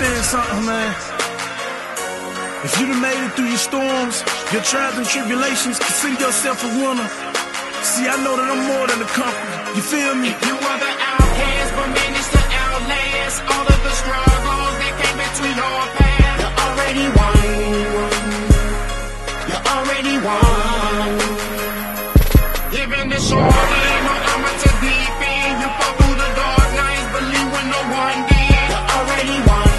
understand something, man. If you done made it through your storms, your trials and tribulations, consider yourself a winner. See, I know that I'm more than a conqueror. You feel me? If you are the outcast, but managed to outlast all of the struggles that came between your path, you already won. You already won. Even the short end, no armor to deep end. You fought through the dark nights, believe when no one did. You already won.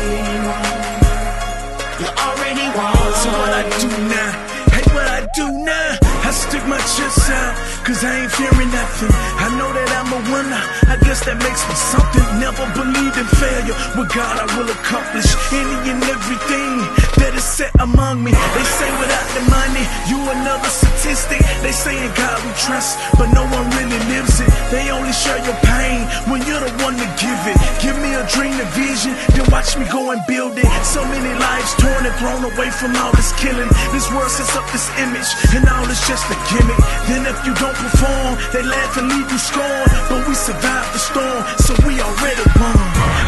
You already won. So what I do now? Hey, what I do now? I stick my chest out, cause I ain't fearing nothing. I know that I'm a winner, I guess that makes me something. Never believed in failure, with God I will accomplish any and everything that is set among me. They say without the money, you another statistic. They say in God we trust, but no one really lives it. They only share your pain when you're the one to give it. Give me a dream and vision, then watch me go and build it. So many lives torn and thrown away from all this killing. This world sets up this image, and all is just a gimmick. Then if you don't perform, they laugh and leave you scorned. But we survived the storm, so we already won.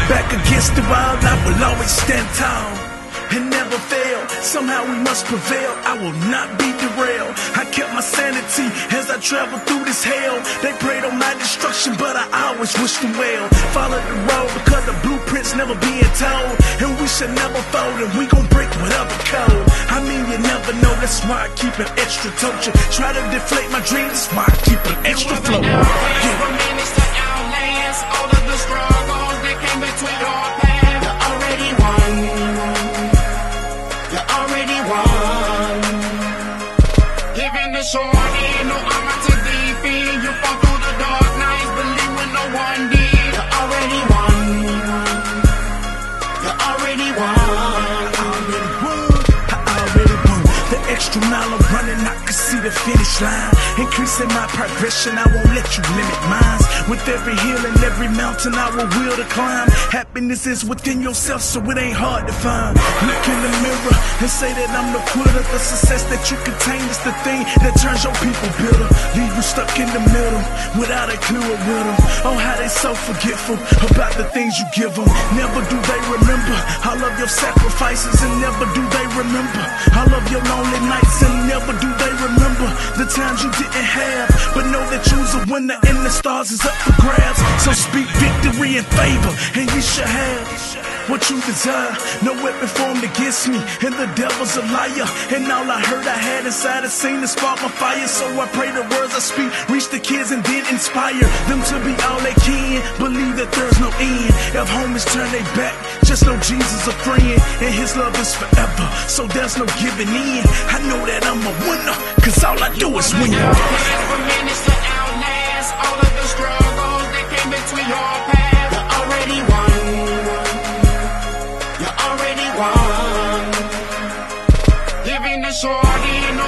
Back against the wild, I will always stand tall and never fail. Somehow we must prevail, I will not be derailed. I kept my sanity as I traveled through this hell. They prayed on my destruction, but I always wished them well. Follow the road because the blueprint's never being told. And we should never fold, and we gon' break whatever code. I mean, you never know, that's why I keep an extra torture. Try to deflate my dreams, that's why I keep an extra flow. Managed to outlast all of the struggles that came between your path. You already won. You already won. Given the short end, no armor to defend. You fought through the dark nights, believe when no one did. You already won. You already won. I already won. The extra mile I'm running, I can see the finish line. Increasing my progression, I won't let you limit mine. With every hill and every mountain, I will will to climb. Happiness is within yourself, so it ain't hard to find. Look in the mirror and say that I'm the quitter. The success that you contain is the thing that turns your people bitter. Leave you stuck in the middle without a clue of rhythm. Oh, how they so forgetful about the things you give them. Never do they remember all of your sacrifices, and never do they remember all of your lonely nights, and never do they remember the times you didn't have. But know that you's a winner and the stars is up for grabs. So speak victory and favor, and you should have what you desire. No weapon formed against me, and the devil's a liar. And all I heard I had inside a scene to spark my fire. So I pray the words I speak reach the kids and then inspire them to be all they can. Believe that there's no end. If homies turn their back, just know Jesus a friend, and his love is forever, so there's no giving in. I know that I'm a winner, cause all I do is win. Managed to outlast all of the struggles that came between your path. You already won. You already won. Giving the short end, no